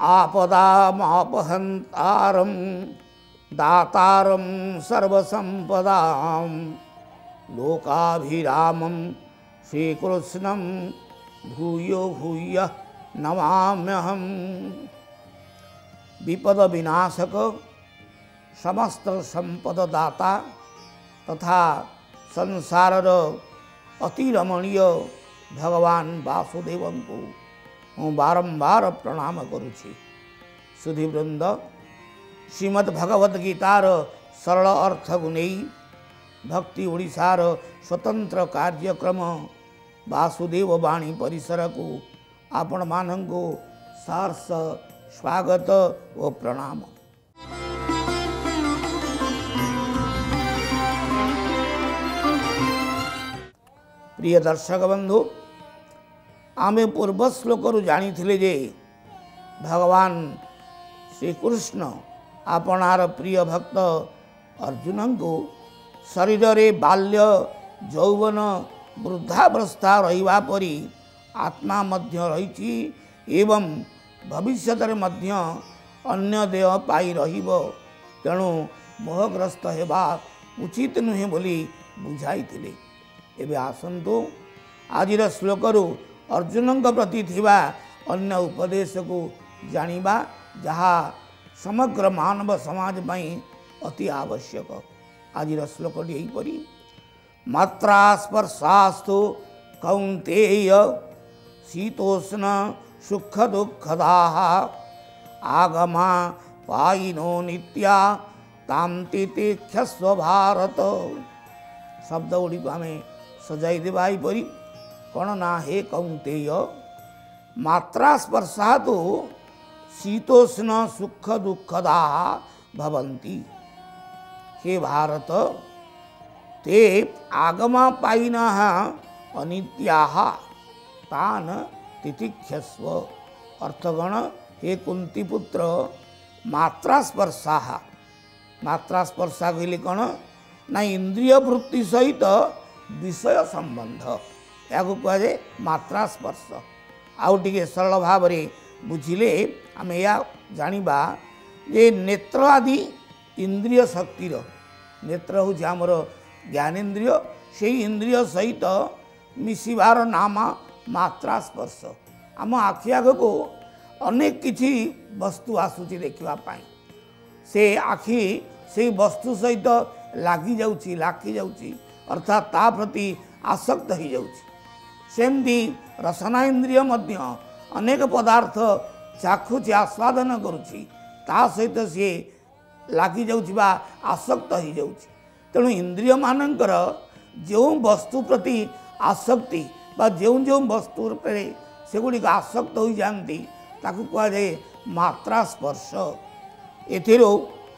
आपदामपहंतारं दातारं सर्वसंपदां लोकाभिरामं श्रीकृष्णं भूयो भूयः नमाम्यहम्। विपद विनाशक समस्त संपद दाता तथा संसारर अति रमणीय भगवान वासुदेव को हूँ बारंबार प्रणाम करुछि। सुधीवृंद श्रीमद् भगवद गीतार सरल अर्थ को नहीं भक्ति ओडिशार स्वतंत्र कार्यक्रम वासुदेव वाणी परिसर को आपण मानंको सहर्ष स्वागत और प्रणाम। प्रिय दर्शक बंधु आमे पूर्व श्लोक जानी जे भगवान श्रीकृष्ण आपणार प्रिय भक्त अर्जुन को शरीर रे बाल्य यौवन वृद्धावस्था रहिबा परी आत्मा मध्य रही एवं भविष्य मध्य अन्य देह पाई रहिबो तेणु मोहग्रस्त हेबा उचित नुहे बोली बुझाइथिले। एबे आसंतु आजिर श्लोकरू अर्जुन प्रति थिबा अन्य उपदेश को जानिबा जहा समग्र मानव समाज में अति आवश्यक। आजिर श्लोकटी एहिपरि मात्रा स्पर्शास्तु कौन्तेय शीतोष्ण सुख दुःखदाः आगमा पायिनो नित्या तां तितिक्षस्व भारत। शब्द गुड़िक आम सजाई देवा परी कौन ना हे कौन्तेय मात्रा स्पर्शा तो शीतोष्ण सुख दुःखदा भवन्ति। हे भारत ते आगमा पायिनः अनित्याः तान तितिक्षस्व। अर्थगण हे कुंती पुत्र मात्रा स्पर्शा कहले कौन ना इंद्रिय वृत्ति सहित विषय संबंध या कहुए मात्रा स्पर्श। आउ टिके सरल भाव में बुझिले आम या जानिबा जे नेत्र आदि इंद्रिय शक्तिर नेत्र हूँ आमर ज्ञानेन्द्रिय से इंद्रिय सहित मिसिबार नाम मात्रा स्पर्श। आम आखि आग को अनेक किछि वस्तु आसूची देखापी से आखि से वस्तु सहित लागी जाउची अर्थात ता प्रति आसक्त हो जाउची। सेमती रसना इंद्रिय मध्य अनेक पदार्थ चाखुची आस्वादन करुची ता सहित सी लागी जाउची बा आसक्त हो जाउची। तेणु इंद्रिय मानकर जो वस्तु प्रति आसक्ति बा जो वस्तु पर सेगुड़िक आसक्त हो जाती ताकू कहुए मात्रा स्पर्श। एथिरो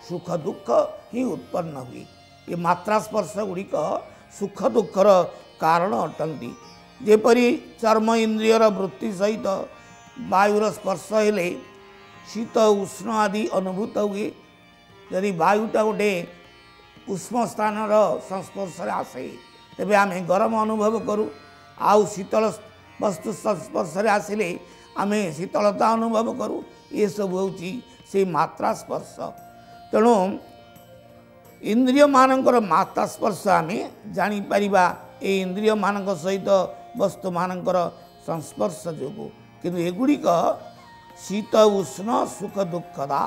सुख दुख ही उत्पन्न हुए। ये मात्रा स्पर्श गुड़िक सुख दुखर कारण अटंती। जेपरी चर्म इंद्रियर वृत्ति सहित वायुर स्पर्श हेले शीत उष्ण आदि अनुभूत हुए। यदि वायुटा गोटे उष्म स्थान संस्पर्श आसे तेबे आम गरम अनुभव करूँ आउ शीतल वस्तु संस्पर्श आसिले आम शीतलता अनुभव करूँ। ये सब हूँ से मात्रा स्पर्श। तेणु इंद्रिय मानकर मात्रा स्पर्श आम जापर ये इंद्रिय मानक सहित वस्तु मानकर संस्पर्श जो किंतु एगुड़िक शीत उष्ण सुख दुखदा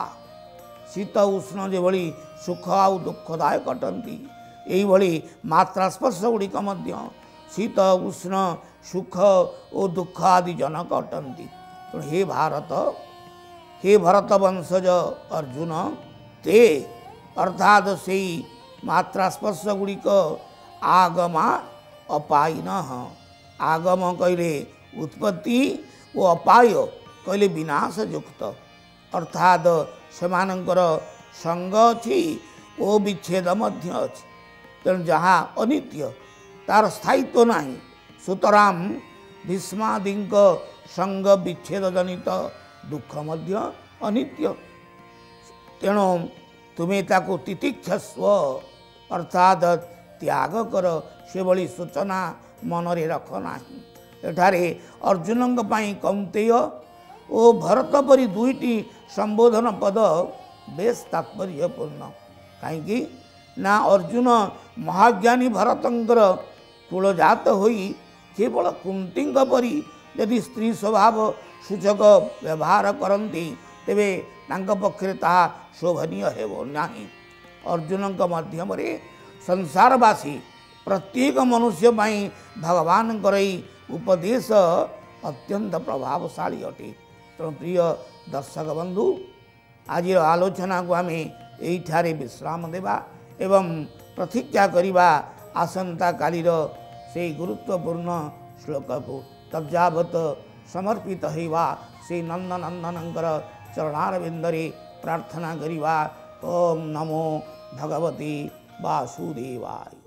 शीत उष्ण जो भली सुख आउ दुखदायक अटंती यही मात्रा स्पर्श गुड़िक शीत उष्ण सुख और दुख आदि जनक अटंती। तो हे भरत वंशज अर्जुन ते अर्थात से मात्रा स्पर्श गुड़िक आगमा अपायिन। आगम कहले उत्पत्ति और अपाय कहले विनाश युक्त अर्थात सेमानंकर संग अच्छी और विच्छेद मध्य अच्छी। तेणु जहाँ अनित्य तार स्थायित्व नहीं सुतराम भीष्मादि संग विच्छेद जनित दुख मध्य अनित्य। तेणु तुम्हें ताको तितिक्षस्व अर्थात त्याग कर से भली सूचना मनरे रख ना। एठारे अर्जुन कौन्तेय ଓ ଭରତ ପରି ଦୁଇଟି ସମ୍ବୋଧନ ପଦ ବେଶ ତାତ୍ପର୍ଯ୍ୟପୂର୍ଣ୍ଣ। କାହିଁକି ନା ଅର୍ଜୁନ ମହାଜ୍ଞାନୀ ଭରତଙ୍କର କୁଳଜାତ ହୋଇ କେବଳ କୁନ୍ତୀଙ୍କ ପରି ଯଦି ସ୍ତ୍ରୀ ସ୍ୱଭାବ ସୂଚକ ବ୍ୟବହାର କରନ୍ତି ତେବେ ତାଙ୍କ ପକ୍ଷରେ ତାହା ଶୋଭନୀୟ ହେବ ନାହିଁ। ଅର୍ଜୁନଙ୍କ ମାଧ୍ୟମରେ ସଂସାରବାସୀ ପ୍ରତ୍ୟେକ ମନୁଷ୍ୟ ପାଇଁ ଭଗବାନଙ୍କର ଏହି ଉପଦେଶ ଅତ୍ୟନ୍ତ ପ୍ରଭାବଶାଳୀ ଅଟେ। ତେଣୁ ପ୍ରିୟ ଦର୍ଶକ ବନ୍ଧୁ, ଆଜିର ଆଲୋଚନାକୁ ଆମେ ଏଇଠାରେ ବିଶ୍ରାମ ଦେବା ଏବଂ ପ୍ରତୀକ୍ଷା କରିବା ଆସନ୍ତାକାଲିର ସେହି ଗୁରୁତ୍ୱପୂର୍ଣ୍ଣ ଶ୍ଲୋକକୁ। ତଦ୍ଯାବତ ସମର୍ପିତ ହେବା ସେହି ନନ୍ଦନନ୍ଦନଙ୍କର ଚରଣାରବିନ୍ଦରେ ପ୍ରାର୍ଥନା କରିବା। ଓମ୍ ନମୋ ଭଗବତେ ବାସୁଦେବାୟ।